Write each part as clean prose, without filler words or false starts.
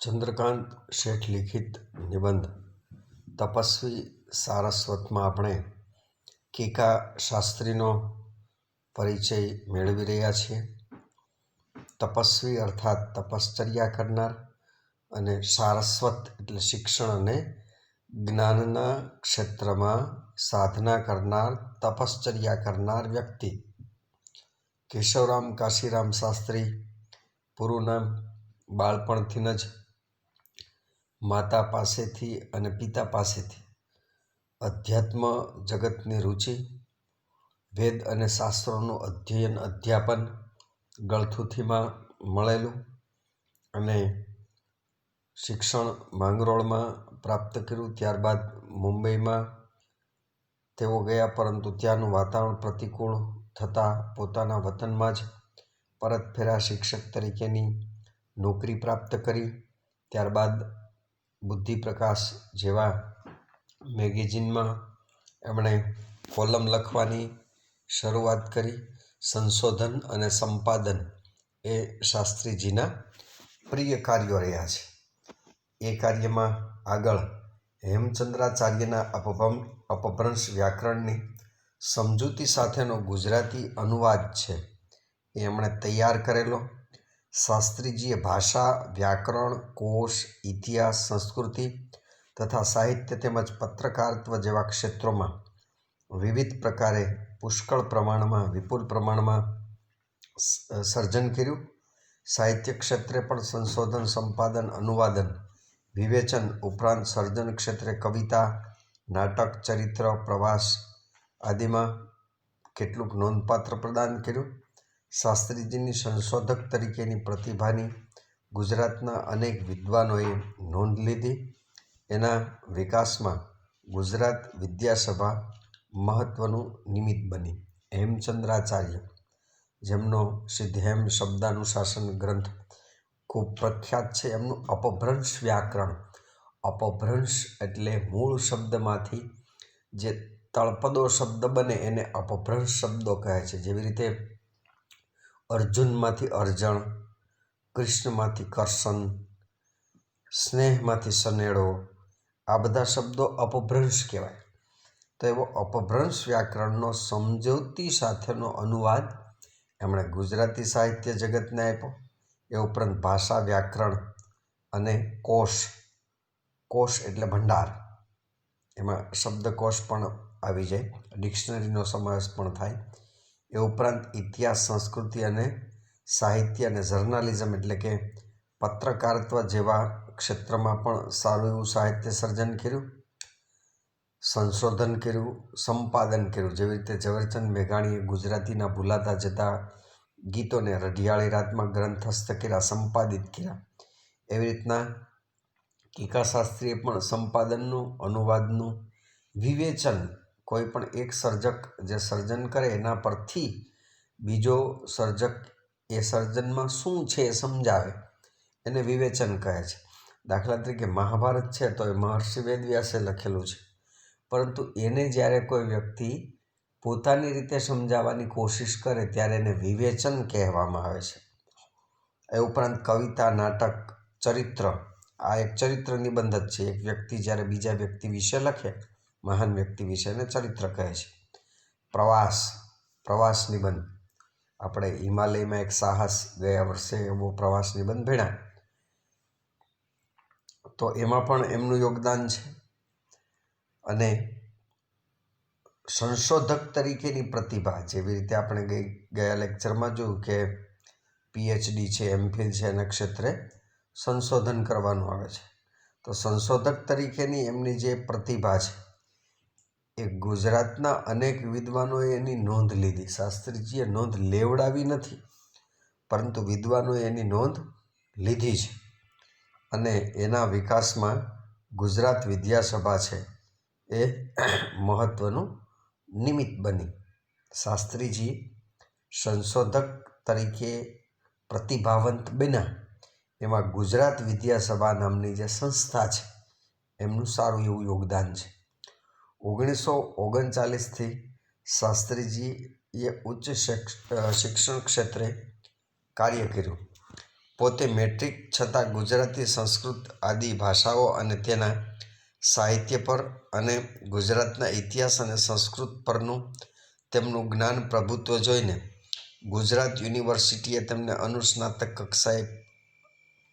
ચંદ્રકાંત શેઠ લિખિત નિબંધ તપસ્વી સારસ્વતમાં આપણે કીકા શાસ્ત્રીનો પરિચય મેળવી રહ્યા છીએ. તપસ્વી અર્થાત તપશ્ચર્યા કરનાર અને સારસ્વત એટલે શિક્ષણ અને જ્ઞાનના ક્ષેત્રમાં સાધના કરનાર, તપશ્ચર્યા કરનાર વ્યક્તિ. કેશવરામ કાશીરામ શાસ્ત્રી, પૂરું નામ. બાળપણથી જ માતા પાસેથી અને પિતા પાસેથી અધ્યાત્મ જગતની રુચિ, વેદ અને શાસ્ત્રોનું અધ્યયન અધ્યાપન ગળથુથીમાં મળેલું અને શિક્ષણ માંગરોળમાં પ્રાપ્ત કર્યું. ત્યારબાદ મુંબઈમાં તેઓ ગયા, પરંતુ ત્યાંનું વાતાવરણ પ્રતિકૂળ થતાં પોતાના વતનમાં જ પરત ફર્યા. શિક્ષક તરીકેની નોકરી પ્રાપ્ત કરી. ત્યારબાદ બુદ્ધિપ્રકાશ જેવા મેગેઝિનમાં એમણે કોલમ લખવાની શરૂઆત કરી. સંશોધન અને સંપાદન એ શાસ્ત્રીજીના પ્રિય કાર્યો રહ્યા છે. એ કાર્યમાં આગળ હેમચંદ્રાચાર્યના અપભ્રંશ વ્યાકરણની સમજૂતી સાથેનો ગુજરાતી અનુવાદ છે એ એમણે તૈયાર કરેલો. શાસ્ત્રીજીએ ભાષા, વ્યાકરણ, કોશ, ઇતિહાસ, સંસ્કૃતિ તથા સાહિત્ય તેમજ પત્રકારત્વ જેવા ક્ષેત્રોમાં વિવિધ પ્રકારે પુષ્કળ પ્રમાણમાં, વિપુલ પ્રમાણમાં સર્જન કર્યું. સાહિત્ય ક્ષેત્રે પણ સંશોધન, સંપાદન, અનુવાદન, વિવેચન ઉપરાંત સર્જન ક્ષેત્રે કવિતા, નાટક, ચરિત્ર, પ્રવાસ આદિમાં કેટલુંક નોંધપાત્ર પ્રદાન કર્યું. શાસ્ત્રીજીની સંશોધક તરીકેની પ્રતિભાની ગુજરાતના અનેક વિદ્વાનોએ નોંધ લીધી. એના વિકાસમાં ગુજરાત વિદ્યાસભા મહત્વનું નિમિત્ત બની. હેમચંદ્રાચાર્ય, જેમનો સિદ્ધહેમ શબ્દાનુશાસન ગ્રંથ ખૂબ પ્રખ્યાત છે, એમનું અપભ્રંશ વ્યાકરણ. અપભ્રંશ એટલે મૂળ શબ્દમાંથી જે તળપદો શબ્દ બને એને અપભ્રંશ શબ્દો કહે છે. જેવી રીતે અર્જુનમાંથી અર્જણ, કૃષ્ણમાંથી કરશન, સ્નેહમાંથી સનેડો, આ બધા શબ્દો અપભ્રંશ કહેવાય. તો એવો અપભ્રંશ વ્યાકરણનો સમજૂતી સાથેનો અનુવાદ એમણે ગુજરાતી સાહિત્ય જગતને આપ્યો. એ ઉપરાંત ભાષા, વ્યાકરણ અને કોશ. કોશ એટલે ભંડાર, એમાં શબ્દકોશ પણ આવી જાય, ડિક્શનરીનો સમાવેશ પણ થાય. એ ઉપરાંત ઇતિહાસ, સંસ્કૃતિ અને સાહિત્ય અને જર્નાલિઝમ એટલે કે પત્રકારત્વ જેવા ક્ષેત્રમાં પણ સારું એવું સાહિત્ય સર્જન કર્યું, સંશોધન કર્યું, સંપાદન કર્યું. જેવી રીતે ઝવેરચંદ મેઘાણીએ ગુજરાતીના ભૂલાતા જતા ગીતોને રઢિયાળી રાતમાં ગ્રંથસ્થ કર્યા, સંપાદિત કર્યા. એવી રીતના કીકા શાસ્ત્રીએ પણ સંપાદનનું, અનુવાદનું, વિવેચન, કોઈ પણ એક સર્જક જે સર્જન કરે એના પરથી બીજો સર્જક એ સર્જનમાં શું છે એ સમજાવે, એને વિવેચન કહે છે. દાખલા તરીકે મહાભારત છે તો એ મહર્ષિ વેદવ્યાસે લખેલું છે, પરંતુ એને જ્યારે કોઈ વ્યક્તિ પોતાની રીતે સમજાવવાની કોશિશ કરે ત્યારે એને વિવેચન કહેવામાં આવે છે. એ ઉપરાંત કવિતા, નાટક, ચરિત્ર, આ એક ચરિત્ર નિબંધ જ છે. એક વ્યક્તિ જ્યારે બીજા વ્યક્તિ વિશે લખે, મહાન વ્યક્તિ વિશે, એને ચરિત્ર કહે છે. પ્રવાસ નિબંધ, આપણે હિમાલયમાં એક સાહસ ગયા વર્ષે એવો પ્રવાસ નિબંધ ભણ્યા, તો એમાં પણ એમનું યોગદાન છે. અને સંશોધક તરીકેની પ્રતિભા, જેવી રીતે આપણે ગયા લેક્ચરમાં જોયું કે પીએચડી છે, એમફિલ છે, એના ક્ષેત્રે સંશોધન કરવાનું આવે છે. તો સંશોધક તરીકેની એમની જે પ્રતિભા છે એ ગુજરાતના અનેક વિદ્વાનોએ એની નોંધ લીધી. શાસ્ત્રીજીએ નોંધ લેવડાવી નથી, પરંતુ વિદ્વાનોએ એની નોંધ લીધી છે. અને એના વિકાસમાં ગુજરાત વિદ્યાસભા છે એ મહત્વનું નિમિત્ત બની. શાસ્ત્રીજી સંશોધક તરીકે પ્રતિભાવંત બન્યા, એમાં ગુજરાત વિદ્યાસભા નામની જે સંસ્થા છે એમનું સારું એવું યોગદાન છે. 1939થી શાસ્ત્રીજીએ ઉચ્ચ શિક્ષણ ક્ષેત્રે કાર્ય કર્યું. પોતે મેટ્રિક છતાં ગુજરાતી, સંસ્કૃત આદિ ભાષાઓ અને તેના સાહિત્ય પર અને ગુજરાતના ઇતિહાસ અને સંસ્કૃત પરનું તેમનું જ્ઞાન પ્રભુત્વ જોઈને ગુજરાત યુનિવર્સિટીએ તેમને અનુસ્નાતક કક્ષાએ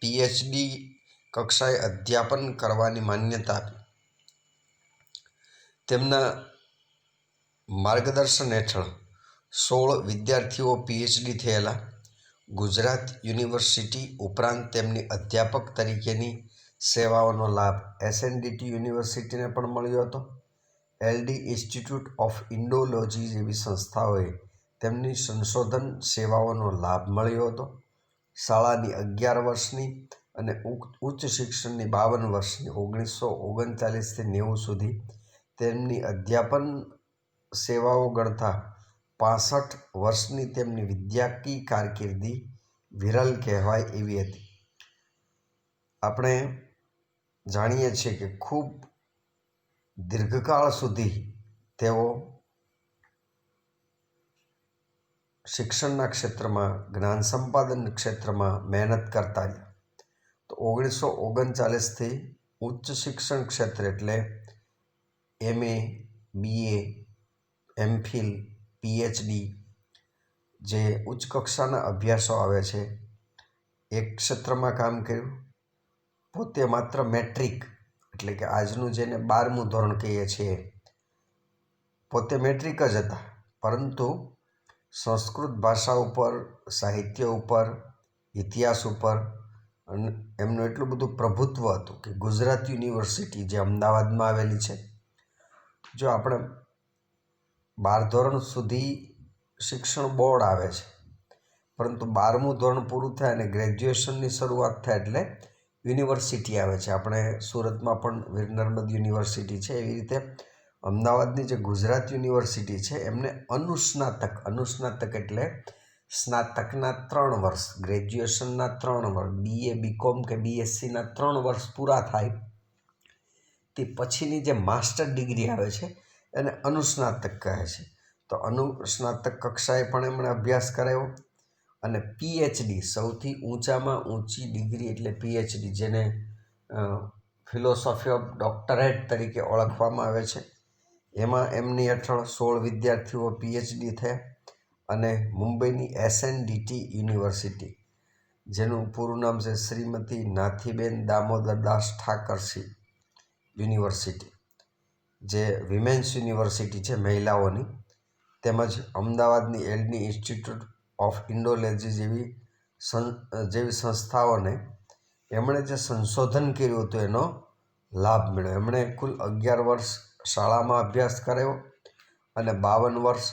PhD કક્ષાએ અધ્યાપન કરવાની માન્યતા આપી. તેમના માર્ગદર્શન હેઠળ 16 વિદ્યાર્થીઓ PhD થયેલા. ગુજરાત યુનિવર્સિટી ઉપરાંત તેમની અધ્યાપક તરીકેની સેવાઓનો લાભ SNDT યુનિવર્સિટીને પણ મળ્યો હતો. LD ઇન્સ્ટિટ્યૂટ ઓફ ઇન્ડોલોજી જેવી સંસ્થાઓએ તેમની સંશોધન સેવાઓનો લાભ મળ્યો હતો. શાળાની 11 વર્ષની અને ઉચ્ચ શિક્ષણની 52 વર્ષની 1939 થી 90 સુધી તેમની અધ્યાપન સેવાઓ ગણતા 65 વર્ષની તેમની વિદ્યાકીય કારકિર્દી વિરલ કહેવાય એવી હતી. આપણે જાણીએ છીએ કે ખૂબ દીર્ઘકાળ સુધી તેઓ શિક્ષણના ક્ષેત્રમાં, જ્ઞાન સંપાદન ક્ષેત્રમાં મહેનત કરતા રહ્યા. તો 1939થી ઉચ્ચ શિક્ષણ ક્ષેત્રે એટલે MA, BA, MPhil, PhD જે ઉચ્ચ કક્ષાના અભ્યાસો આવે છે એ ક્ષેત્રમાં કામ કર્યું. પોતે માત્ર મેટ્રિક એટલે કે આજનું જેને 12મું ધોરણ કહીએ છીએ પોતે મેટ્રિક જ હતા, પરંતુ સંસ્કૃત ભાષા ઉપર, સાહિત્ય ઉપર, ઇતિહાસ ઉપર અને એમનું એટલું બધું પ્રભુત્વ હતું કે ગુજરાત યુનિવર્સિટી જે અમદાવાદમાં આવેલી છે, જો આપણે 12 ધોરણ સુધી શિક્ષણ બોર્ડ આવે છે, પરંતુ 12મું ધોરણ પૂરું થાય અને ગ્રેજ્યુએશનની શરૂઆત થાય એટલે યુનિવર્સિટી આવે છે. આપણે સુરતમાં પણ વીર નર્મદ યુનિવર્સિટી છે, એવી રીતે અમદાવાદની જે ગુજરાત યુનિવર્સિટી છે એમને અનુસ્નાતક એટલે સ્નાતકના 3 વર્ષ, ગ્રેજ્યુએશનના 3 વર્ષ, BA, BCom કે BScના 3 વર્ષ પૂરા થાય તે પછીની જે માસ્ટર ડિગ્રી આવે છે એને અનુસ્નાતક કહે છે. તો અનુસ્નાતક કક્ષાએ પણ એમણે અભ્યાસ કરાયો અને PhD સૌથી ઊંચામાં ઊંચી ડિગ્રી એટલે PhD જેને ફિલોસોફી ઓફ ડોક્ટરેટ તરીકે ઓળખવામાં આવે છે, એમાં એમની હેઠળ 16 વિદ્યાર્થીઓ PhD થયા. અને મુંબઈની SNDT યુનિવર્સિટી જેનું પૂરું નામ છે શ્રીમતી નાથીબેન દામોદરદાસ ઠાકરસી યુનિવર્સિટી જે વિમેન્સ યુનિવર્સિટી છે મહિલાઓની, તેમજ અમદાવાદની LD ઇન્સ્ટિટ્યૂટ ઓફ ઇન્ડોલોજી જેવી સંસ્થાઓને એમણે જે સંશોધન કર્યું હતું એનો લાભ મળ્યો. એમણે કુલ 11 વર્ષ શાળામાં અભ્યાસ કર્યો અને 52 વર્ષ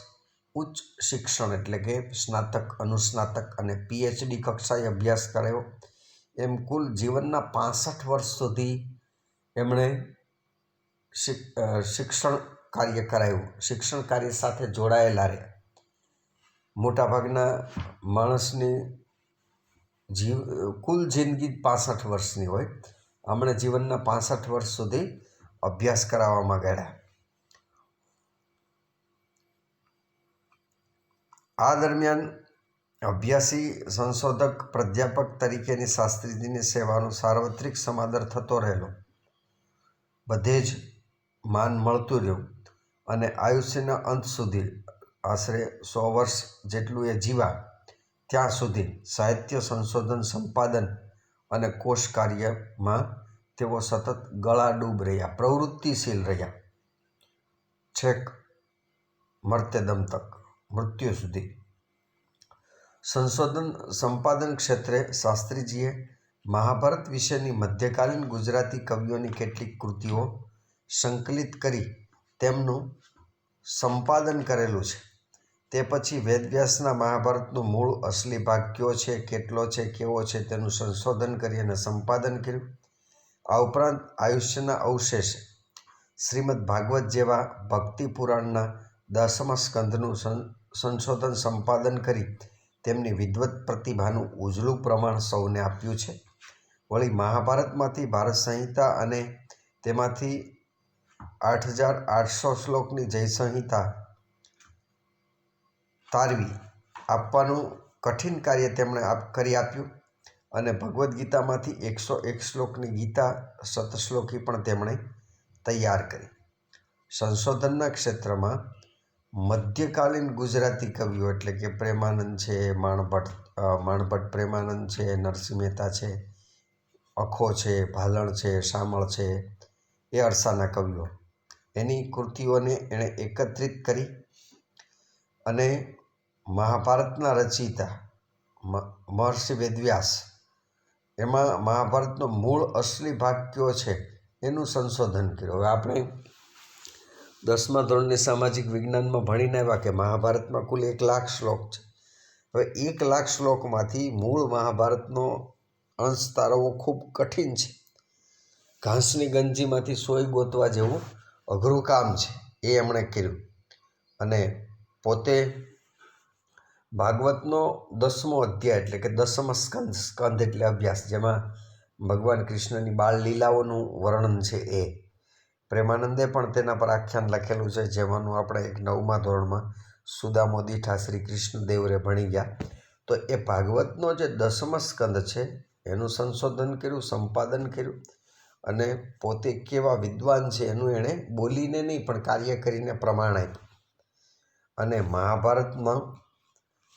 ઉચ્ચ શિક્ષણ એટલે કે સ્નાતક, અનુસ્નાતક અને PhD કક્ષાએ અભ્યાસ કર્યો. એમ કુલ જીવનના 65 વર્ષ સુધી એમણે શિક્ષણ કાર્ય કરાયું, શિક્ષણ કાર્ય સાથે જોડાયેલા રહ્યા. મોટાભાગના માણસની કુલ જિંદગી 65 વર્ષની હોય, હમણાં જીવનના 65 વર્ષ સુધી અભ્યાસ કરાવવામાં ગયા. આ દરમિયાન અભ્યાસી, સંશોધક, પ્રાધ્યાપક તરીકેની શાસ્ત્રીજીની સેવાનો સાર્વત્રિક સમાદર થતો રહેલો. બધે જ માન મળતું રહ્યું અને આયુષ્યના અંત સુધી આશરે 100 વર્ષ જેટલું એ જીવા ત્યાં સુધી સાહિત્ય, સંશોધન, સંપાદન અને કોશ કાર્યમાં તેઓ સતત ગળાડૂબ રહ્યા, પ્રવૃત્તિશીલ રહ્યા, છેક મર્ત્યદમ તક, મૃત્યુ સુધી. સંશોધન સંપાદન ક્ષેત્રે શાસ્ત્રીજીએ મહાભારત વિશેની મધ્યકાલીન ગુજરાતી કવિઓની કેટલીક કૃતિઓ સંકલિત કરી તેમનું સંપાદન કરેલું છે. તે પછી વેદવ્યાસના મહાભારતનું મૂળ અસલી ભાગ કયો છે, કેટલો છે, કેવો છે તેનું સંશોધન કરી અને સંપાદન કર્યું. આ ઉપરાંત આયુષ્યના અવશેષે શ્રીમદ ભાગવત જેવા ભક્તિ પુરાણના 10મા સ્કંધનું સંશોધન સંપાદન કરી તેમની વિદ્વત પ્રતિભાનું ઉજળું પ્રમાણ સૌને આપ્યું છે. વળી મહાભારતમાંથી ભારત સંહિતા અને તેમાંથી 8800 શ્લોકની જય સંહિતા તારવી આપવાનું કઠિન કાર્ય તેમણે કરી આપ્યું. અને ભગવદ્ ગીતામાંથી 101 શ્લોકની ગીતા શતશ્લોકી પણ તેમણે તૈયાર કરી. સંશોધનના ક્ષેત્રમાં મધ્યકાલીન ગુજરાતી કવિઓ એટલે કે પ્રેમાનંદ છે, માણભટ્ટ પ્રેમાનંદ છે, નરસિંહ મહેતા છે, અખો છે, ભાલણ છે, શામળ છે, એ અરસાના કવિઓ, એની કૃતિઓને એણે એકત્રિત કરી અને મહાભારતના રચયિતા મહર્ષિ વેદવ્યાસ, એમાં મહાભારતનો મૂળ અસલી ભાગ કયો છે એનું સંશોધન કર્યું. હવે આપણે 10મા ધોરણની સામાજિક વિજ્ઞાનમાં ભણીને આવ્યા કે મહાભારતમાં કુલ 1,00,000 શ્લોક છે. હવે 1,00,000 શ્લોકમાંથી મૂળ મહાભારતનો અંશ તારવવો ખૂબ કઠિન છે. ઘાસની ગંજીમાંથી સોય ગોતવા જેવું અઘરું કામ છે. એ એમણે કર્યું અને પોતે ભાગવતનો 10મો અધ્યાય એટલે કે 10મ સ્કંદ એટલે અભ્યાસ, જેમાં ભગવાન કૃષ્ણની બાળ લીલાઓનું વર્ણન છે, એ પ્રેમાનંદે પણ તેના પર આખ્યાન લખેલું છે, જેમાંનું આપણે 9મા ધોરણમાં સુદામો દીઠા શ્રી કૃષ્ણદેવરે ભણી ગયા. તો એ ભાગવતનો જે 10મ સ્કંદ છે એનું સંશોધન કર્યું, સંપાદન કર્યું અને પોતે કેવા વિદ્વાન છે એનું એણે બોલીને નહીં પણ કાર્ય કરીને પ્રમાણ આપ્યું. અને મહાભારતમાં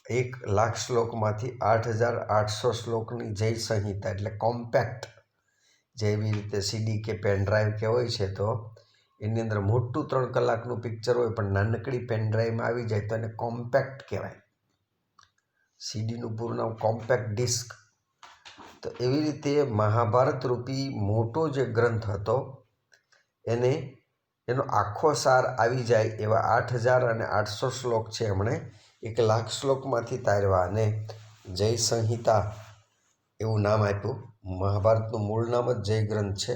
1,00,000 શ્લોકમાંથી 8,800 શ્લોકની જય સંહિતા એટલે કોમ્પેક્ટ, જેવી રીતે CD કે પેનડ્રાઈવ કે હોય છે તો એની અંદર મોટું 3 કલાકનું પિક્ચર હોય પણ નાનકડી પેનડ્રાઈવમાં આવી જાય તો એને કોમ્પેક્ટ કહેવાય. CDનું પૂરું નામ કોમ્પેક્ટ ડિસ્ક. તો એવી રીતે મહાભારત રૂપી મોટો જે ગ્રંથ હતો એનો આખો સાર આવી જાય એવા 8,800 શ્લોક છે એમણે 1,00,000 શ્લોકમાંથી તારવા અને જય સંહિતા એવું નામ આપ્યું. મહાભારતનું મૂળ નામ જ જય ગ્રંથ છે,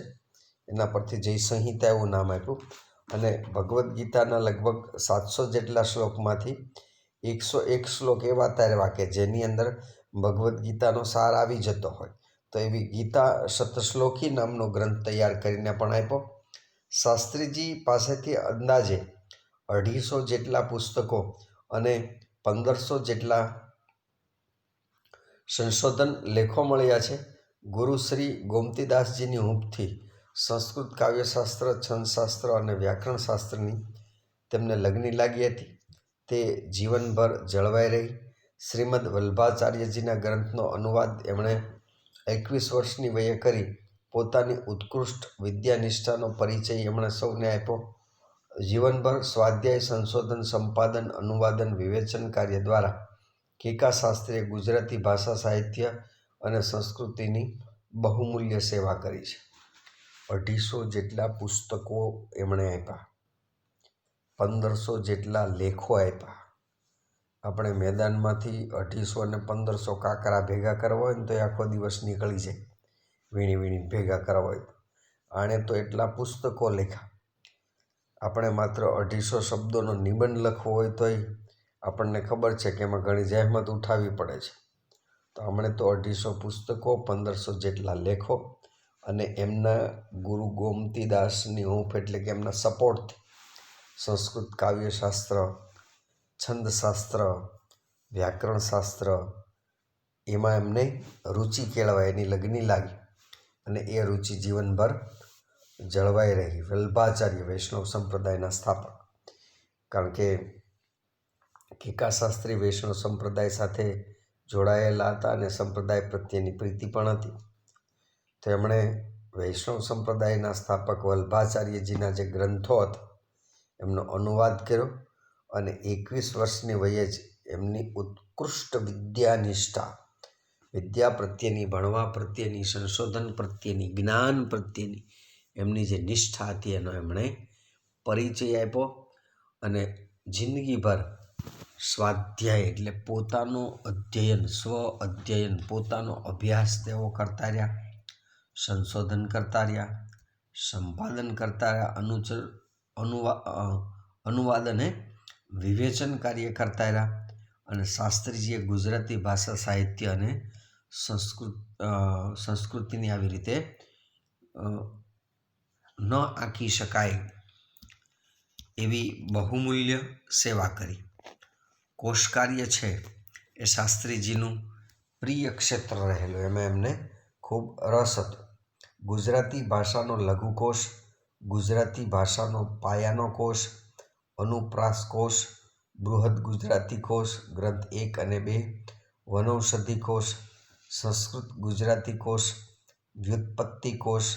એના પરથી જય સંહિતા એવું નામ આપ્યું. અને ભગવદ્ ગીતાના લગભગ 700 જેટલા શ્લોકમાંથી 101 શ્લોક એવા તારવા કે જેની અંદર ભગવદ્ ગીતાનો સાર આવી જતો હોય. તો એવી ગીતા શતશ્લોકી નામનો ગ્રંથ તૈયાર કરીને પણ આપ્યો. શાસ્ત્રીજી પાસેથી અંદાજે 250 જેટલા પુસ્તકો અને 1500 જેટલા સંશોધન લેખો મળ્યા છે. ગુરુ શ્રી ગોમતીદાસજીની હૂંફથી સંસ્કૃત કાવ્યશાસ્ત્ર, છંદશાસ્ત્ર અને વ્યાકરણશાસ્ત્રની તેમને લગ્ની લાગી હતી. તે જીવનભર જળવાઈ રહી. શ્રીમદ વલ્ભાચાર્યજીના ગ્રંથનો અનુવાદ એમણે 21 વર્ષની વયે કરી પોતાની ઉત્કૃષ્ટ વિદ્યાનિષ્ઠાનો પરિચય એમણે સૌને આપ્યો. જીવનભર સ્વાધ્યાય, સંશોધન, સંપાદન, અનુવાદન, વિવેચન કાર્ય દ્વારા કીકા શાસ્ત્રીએ ગુજરાતી ભાષા, સાહિત્ય અને સંસ્કૃતિની બહુમૂલ્ય સેવા કરી છે. 250 જેટલા પુસ્તકો એમણે આપ્યા, 1500 જેટલા લેખો આપ્યા. આપણે મેદાનમાંથી 250 અને 1500 કાકરા ભેગા કરવા હોય ને તો એ આખો દિવસ નીકળી જાય, વીણી ભેગા કરવા હોય તો. આણે તો એટલા પુસ્તકો લખ્યા. આપણે માત્ર 250 શબ્દોનો નિબંધ લખવો હોય તોય આપણને ખબર છે કે એમાં ઘણી જહેમત ઉઠાવવી પડે છે. તો હમણે તો 250 પુસ્તકો, 1500 જેટલા લેખો અને એમના ગુરુ ગોમતીદાસની હૂંફ એટલે કે એમના સપોર્ટથી સંસ્કૃત કાવ્યશાસ્ત્ર, છંદશાસ્ત્ર, વ્યાકરણશાસ્ત્ર એમાં એમને રુચિ કેળવાય, એની લગ્ની લાગી અને એ રુચિ જીવનભર જળવાઈ રહી. વલ્ભાચાર્ય વૈષ્ણવ સંપ્રદાયના સ્થાપક, કારણ કે કીકાશાસ્ત્રી વૈષ્ણવ સંપ્રદાય સાથે જોડાયેલા હતા અને સંપ્રદાય પ્રત્યેની પ્રીતિ પણ હતી. તો એમણે વૈષ્ણવ સંપ્રદાયના સ્થાપક વલ્ભાચાર્યજીના જે ગ્રંથો હતા એમનો અનુવાદ કર્યો અને 21 વર્ષની વયે જ એમની ઉત્કૃષ્ટ વિદ્યાનિષ્ઠા, વિદ્યા પ્રત્યેની, ભણવા પ્રત્યેની, સંશોધન પ્રત્યેની, જ્ઞાન પ્રત્યેની એમની જે નિષ્ઠા હતી એનો એમણે પરિચય આપ્યો. અને જિંદગીભર સ્વાધ્યાય એટલે પોતાનો અધ્યયન, સ્વ અધ્યયન, પોતાનો અભ્યાસ તેઓ કરતા રહ્યા, સંશોધન કરતા રહ્યા, સંપાદન કરતા રહ્યા, અનુવાદ અને વિવેચન કાર્ય કરતા રહ્યા. અને શાસ્ત્રીજીએ ગુજરાતી ભાષા, સાહિત્ય અને સંસ્કૃતિની આવી રીતે ન આંકી શકાય એવી બહુમૂલ્ય સેવા કરી. કોષકાર્ય છે એ શાસ્ત્રીજીનું પ્રિય ક્ષેત્ર રહેલું, એમાં એમને ખૂબ રસ હતો. ગુજરાતી ભાષાનો લઘુકોશ, ગુજરાતી ભાષાનો પાયાનો કોશ, અનુપ્રાસ કોશ, બૃહદ ગુજરાતી કોશ ગ્રંથ 1 અને 2, વનૌષધિ કોશ, સંસ્કૃત ગુજરાતી કોશ, વ્યુત્પત્તિ કોશ,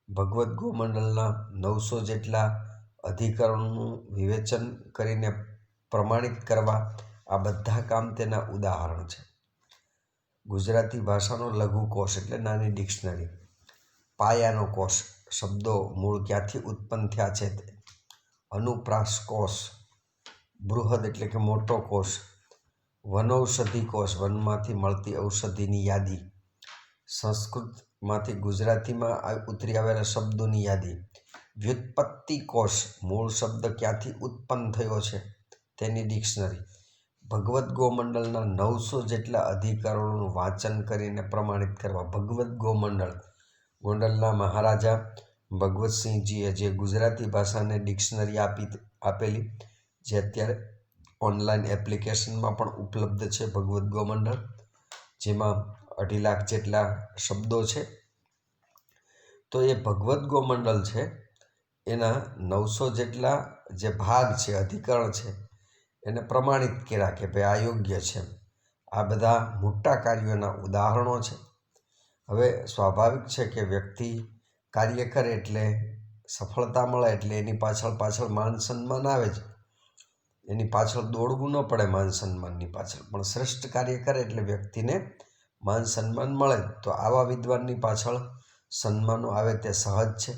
ભગવદ્ ગોમંડલના 900 જેટલા અધિકરણોનું વિવેચન કરીને પ્રમાણિત કરવા, આ બધા કામ તેના ઉદાહરણ છે. ગુજરાતી ભાષાનો લઘુકોશ એટલે નાની ડિક્શનરી, પાયાનો કોશ, શબ્દો મૂળ ક્યાંથી ઉત્પન્ન થયા છે તે, અનુપ્રાસ કોશ, બૃહદ એટલે કે મોટો કોશ, વનૌષધિ કોશ, વનમાંથી મળતી ઔષધિની યાદી, સંસ્કૃતમાંથી ગુજરાતીમાં ઉતરી આવેલા શબ્દોની યાદી, વ્યુત્પત્તિ કોશ, મૂળ શબ્દ ક્યાંથી ઉત્પન્ન થયો છે તેની ડિક્શનરી, ભગવદ્ ગોમંડલના 900 જેટલા અધિકરણોનું વાંચન કરીને પ્રમાણિત કરવા. ભગવદ્ ગોંડલના મહારાજા ભગવતસિંહજીએ જે ગુજરાતી ભાષાને ડિક્શનરી આપેલી, જે અત્યારે ઓનલાઈન એપ્લિકેશનમાં પણ ઉપલબ્ધ છે, ભગવદ્ ગોમંડલ, જેમાં 2.5 લાખ જેટલા શબ્દો છે. તો એ ભગવદ્ ગોમંડલ છે, એના 900 જેટલા જે ભાગ છે, અધિકરણ છે, એને પ્રમાણિત કર્યા કે ભાઈ આ યોગ્ય છે. આ બધા મોટા કાર્યોના ઉદાહરણો છે. હવે સ્વાભાવિક છે કે વ્યક્તિ કાર્ય કરે એટલે સફળતા મળે એટલે એની પાછળ માન સન્માન આવે જ, એની પાછળ દોડવું ન પડે માન સન્માનની પાછળ, પણ શ્રેષ્ઠ કાર્ય કરે એટલે વ્યક્તિને માન સન્માન મળે. તો આવા વિદ્વાનની પાછળ સન્માનો આવે તે સહજ છે.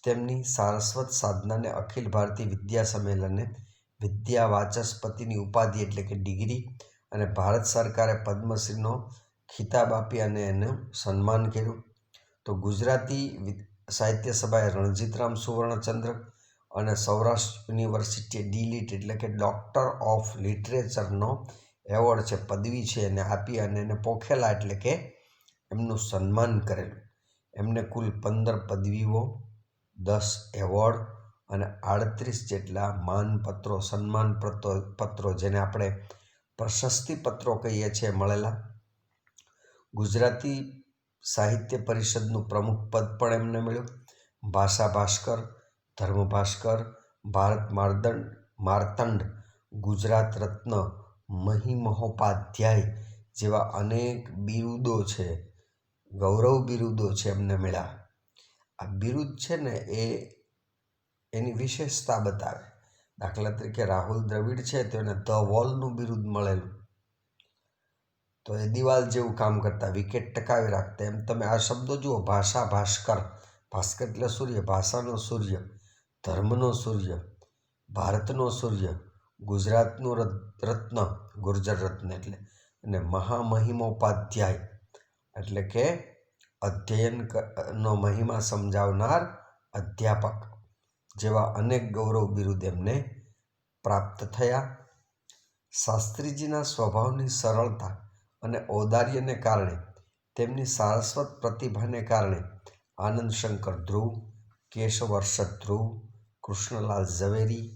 તેમની સારસ્વત સાધનાને અખિલ ભારતીય વિદ્યા સંમેલને વિદ્યા વાચસ્પતિની ઉપાધિ એટલે કે ડિગ્રી અને ભારત સરકારે પદ્મશ્રીનો ખિતાબ આપી અને એનું સન્માન કર્યું. તો ગુજરાતી સાહિત્ય સભાએ રણજીતરામ સુવર્ણચંદ્રક અને સૌરાષ્ટ્ર યુનિવર્સિટીએ ડી.લિટ એટલે કે ડૉક્ટર ઓફ લિટરેચરનો એવોર્ડ છે, પદવી છે, એને આપી અને એને પોખેલા એટલે કે એમનું સન્માન કરેલું. એમને કુલ 15 પદવીઓ, 10 એવોર્ડ અને 38 જેટલા માનપત્રો, સન્માન પત્રો, જેને આપણે પ્રશસ્તિ પત્રો કહીએ છીએ, મળેલા. ગુજરાતી સાહિત્ય પરિષદનું પ્રમુખ પદ પણ એમને મળ્યું. ભાષા ભાસ્કર, ધર્મ ભાસ્કર, ભારત માર્તંડ, ગુજરાત રત્ન, મહિમહોપાધ્યાય જેવા અનેક બિરુદો છે, ગૌરવ બિરુદો છે, એમને મળ્યા. આ બિરુદ છે ને એની વિશેષતા બતાવે. દાખલા તરીકે રાહુલ દ્રવિડ છે તો એને ધ વોલનું બિરુદ મળેલું. તો એ દિવાલ જેવું કામ કરતા, વિકેટ ટકાવી રાખતા. એમ તમે આ શબ્દો જુઓ, ભાષા ભાસ્કર, ભાસ્કર એટલે સૂર્ય, ભાષાનો સૂર્ય, ધર્મનો સૂર્ય, ભારતનો સૂર્ય, ગુજરાતનું રત્ન, ગુર્જર રત્ન એટલે, અને મહામહિમોપાધ્યાય એટલે કે અધ્યયનનો મહિમા સમજાવનાર અધ્યાપક જેવા અનેક ગૌરવ બિરુદ એમને પ્રાપ્ત થયા. શાસ્ત્રીજીના સ્વભાવની સરળતા અને ઔદાર્યને કારણે, તેમની સારસ્વત પ્રતિભાને કારણે આનંદશંકર ધ્રુવ, કેશવર્ષદ ધ્રુવ, કૃષ્ણલાલ ઝવેરી,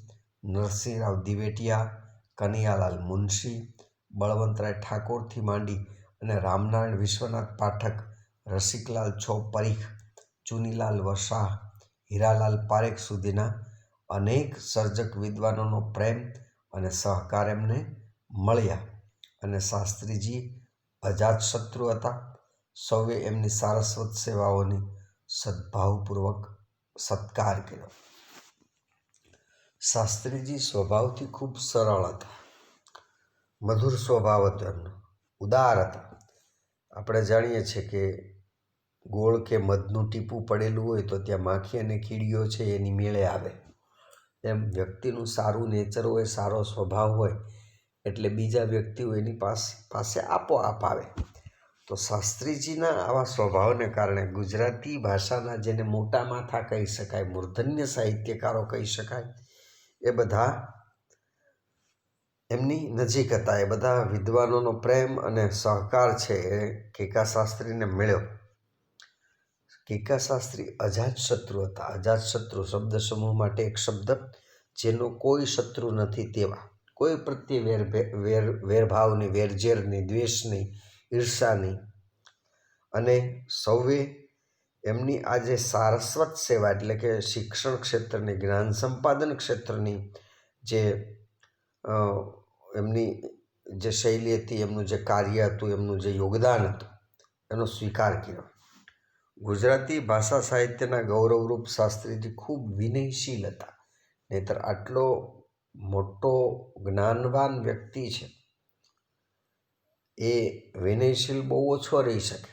નરસિંહરાવ દિવેટિયા, કનૈયાલાલ મુનશી, બળવંતરાય ઠાકોરથી માંડી અને રામનારાયણ વિશ્વનાથ પાઠક, રસિકલાલ છોપ પરીખ, ચુનીલાલ વસાહ, હીરાલાલ પારેખ સુધીના અનેક સર્જક વિદ્વાનોનો પ્રેમ અને સહકાર એમને મળ્યા. અને શાસ્ત્રીજી અજાતશત્રુ હતા. સૌએ એમની સારસ્વત સેવાઓની સદ્ભાવપૂર્વક સત્કાર કર્યો. શાસ્ત્રીજી સ્વભાવથી ખૂબ સરળ હતા, મધુર સ્વભાવ હતો એમનો, ઉદાર હતા. આપણે જાણીએ છીએ કે ગોળ કે મધનું ટીપું પડેલું હોય તો ત્યાં માખી અને કીડીઓ છે એની મેળે આવે. એમ વ્યક્તિનું સારું નેચર હોય, સારો સ્વભાવ હોય એટલે બીજા વ્યક્તિઓ એની પાસે આપોઆપ આવે. તો શાસ્ત્રીજીના આવા સ્વભાવને કારણે ગુજરાતી ભાષાના, જેને મોટા માથા કહી શકાય, મૂર્ધન્ય સાહિત્યકારો કહી શકાય, એ બધા એમની નજીક હતા. એ બધા વિદ્વાનોનો પ્રેમ અને સહકાર છે એ કેકા શાસ્ત્રીને મળ્યો. કેકા શાસ્ત્રી અજાતશત્રુ હતા. અજાતશત્રુ શબ્દ સમૂહ માટે એક શબ્દ, જેનો કોઈ શત્રુ નથી તેવા, કોઈ પ્રત્યે વેરભાવ નહીં, વેરઝેર નહીં, દ્વેષ નહીં, ઈર્ષાની, અને સૌએ એમની આ જે સારસ્વત સેવા એટલે કે શિક્ષણ ક્ષેત્રની, જ્ઞાન સંપાદન ક્ષેત્રની જે એમની જે શૈલી હતી, એમનું જે કાર્ય હતું, એમનું જે યોગદાન હતું, એનો સ્વીકાર કર્યો. ગુજરાતી ભાષા સાહિત્યના ગૌરવરૂપ શાસ્ત્રીજી ખૂબ વિનયશીલ હતા. નહીંતર આટલો મોટો જ્ઞાનવાન વ્યક્તિ છે એ વિનયશીલ બહુ ઓછો રહી શકે,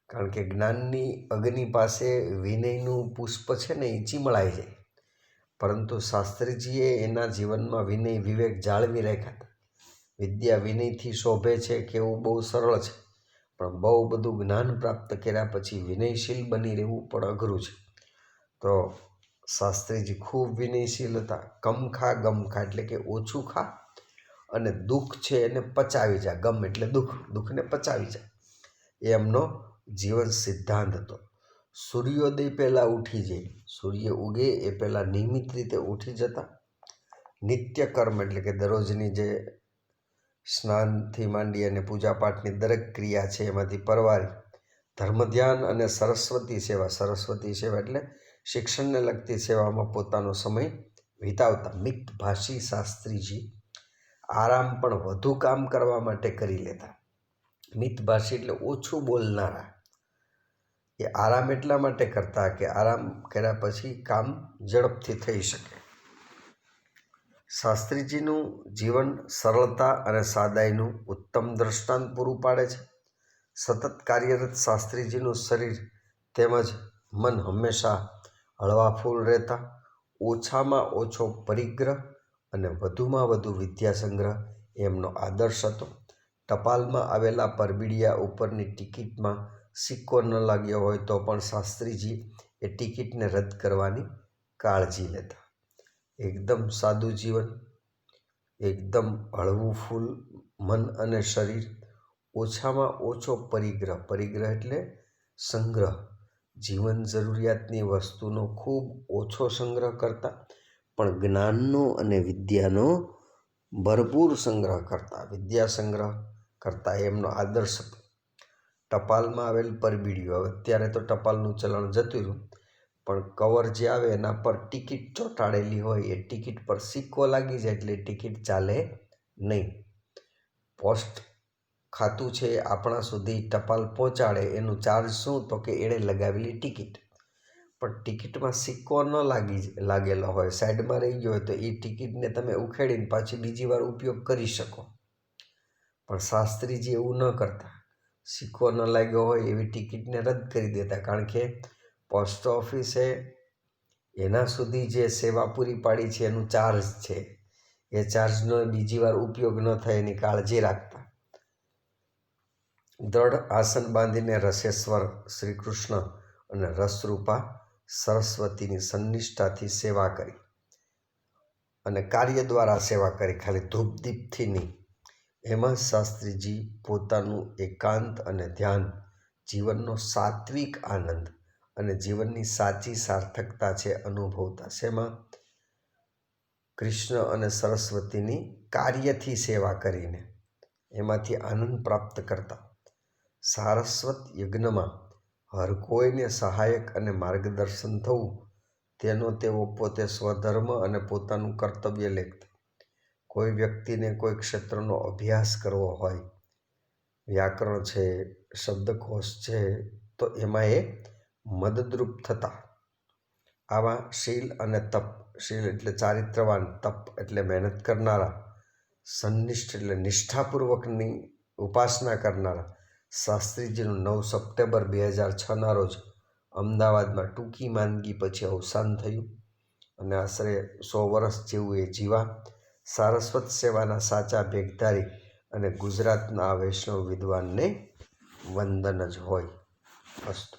કારણ કે જ્ઞાનની અગ્નિ પાસે વિનયનું પુષ્પ છે ને એ ચીમળાઈ જાય. પરંતુ શાસ્ત્રીજીએ એના જીવનમાં વિનય વિવેક જાળવી રાખ્યા હતા. વિદ્યા વિનયથી શોભે છે કેવું બહુ સરળ છે, પણ બહુ બધું જ્ઞાન પ્રાપ્ત કર્યા પછી વિનયશીલ બની રહેવું પણ અઘરું છે. તો શાસ્ત્રીજી ખૂબ વિનયશીલ હતા. કમખા ગમખા એટલે કે ઓછું ખા અને દુઃખ છે એને પચાવી જા. ગમ એટલે દુઃખ, દુઃખને પચાવી જા, એ એમનો જીવન સિદ્ધાંત હતો. સૂર્યોદય પહેલાં ઉઠી જાય, સૂર્ય ઉગે એ પહેલાં નિયમિત રીતે ઉઠી જતા. નિત્યકર્મ એટલે કે દરરોજની જે સ્નાનથી માંડી અને પૂજાપાઠની દરેક ક્રિયા છે એમાંથી પરવારી ધર્મ ધ્યાન અને સરસ્વતી સેવા, સરસ્વતી સેવા એટલે શિક્ષણને લગતી સેવામાં પોતાનો સમય વિતાવતા. મિતભાષી શાસ્ત્રીજી આરામ પણ વધુ કામ કરવા માટે કરી લેતા. મિતભાષી એટલે ઓછું બોલનારા. એ આરામ એટલા માટે કરતા કે આરામ કર્યા પછી કામ ઝડપથી થઈ શકે. શાસ્ત્રીજીનું જીવન સરળતા અને સાદાઈનું ઉત્તમ દ્રષ્ટાંત પૂરું પાડે છે. સતત કાર્યરત શાસ્ત્રીજીનું શરીર તેમજ મન હંમેશા હળવાફૂલ રહેતા. ઓછામાં ઓછો પરિગ્રહ અને વધુમાં વધુ વિદ્યા સંગ્રહ એમનો આદર્શ હતો. ટપાલમાં આવેલા પરબીડિયા ઉપરની ટિકિટમાં સિક્કો ન લાગ્યો હોય તો પણ શાસ્ત્રીજી એ ટિકિટને રદ કરવાની કાળજી લેતા. એકદમ સાદું જીવન, એકદમ હળવું ફૂલ મન અને શરીર, ઓછામાં ઓછો પરિગ્રહ, પરિગ્રહ એટલે સંગ્રહ, જીવન જરૂરિયાતની વસ્તુનો ખૂબ ઓછો સંગ્રહ કરતા, પણ જ્ઞાનનો અને વિદ્યાનો ભરપૂર સંગ્રહ કરતા, વિદ્યા સંગ્રહ કરતા એમનો આદર્શ હતો. ટપાલમાં આવેલ પરબીડિયું, હવે અત્યારે તો ટપાલનું ચલણ જતું રહ્યું, પણ કવર જે આવે એના પર ટિકિટ ચોંટાડેલી હોય, એ ટિકિટ પર સિક્કો લાગી જાય એટલે ટિકિટ ચાલે નહીં. પોસ્ટ ખાતું છે એ આપણા સુધી ટપાલ પહોંચાડે એનું ચાર્જ શું, તો કે એણે લગાવેલી ટિકિટ. પણ ટિકિટમાં સિક્કો ન લાગેલો હોય, સાઈડમાં રહી ગયો હોય, તો એ ટિકિટને તમે ઉખેડીને પાછી બીજી વાર ઉપયોગ કરી શકો. પણ શાસ્ત્રીજી એવું ન કરતા. સિક્કો ન લાગ્યો હોય એવી ટિકિટને રદ કરી દેતા, કારણ કે પોસ્ટ ઓફિસે એના સુધી જે સેવા પૂરી પાડી છે એનું ચાર્જ છે, એ ચાર્જનો બીજી વાર ઉપયોગ ન થાય એની કાળજી રાખતા. દ્રઢ આસન બાંધીને રસેશ્વર શ્રી કૃષ્ણ અને રસરૂપા સરસ્વતીની સંનિષ્ઠાથી સેવા કરી, અને કાર્ય દ્વારા સેવા કરી, ખાલી ધૂપદીપથી નહીં. એમાં શાસ્ત્રીજી પોતાનું એકાંત અને ધ્યાન, જીવનનો સાત્વિક આનંદ અને જીવનની સાચી સાર્થકતા છે અનુભવતા. શેમાં? કૃષ્ણ અને સરસ્વતીની કાર્યથી સેવા કરીને એમાંથી આનંદ પ્રાપ્ત કરતા. સારસ્વત યજ્ઞમાં હર કોઈને સહાયક અને માર્ગદર્શન થવું, તેનો તેઓ પોતે સ્વધર્મ અને પોતાનું કર્તવ્ય લેખતા. કોઈ વ્યક્તિને કોઈ ક્ષેત્રનો અભ્યાસ કરવો હોય, વ્યાકરણ છે, શબ્દકોશ છે, તો એમાં એ મદદરૂપ થતા. આવા શીલ અને તપ, શીલ એટલે ચારિત્રવાન, તપ એટલે મહેનત કરનારા, સંનિષ્ઠ એટલે નિષ્ઠાપૂર્વકની ઉપાસના કરનારા શાસ્ત્રીજીનું 9 સપ્ટેમ્બર 2006ના રોજ અમદાવાદમાં ટૂંકી માંદગી પછી અવસાન થયું, અને આશરે 100 વર્ષ જેવું એ જીવા. સારસ્વત સેવાના સાચા ભેખધારી અને ગુજરાતના આ વૈષ્ણવ વિદ્વાનને વંદન જ હોય. અસ્તુ.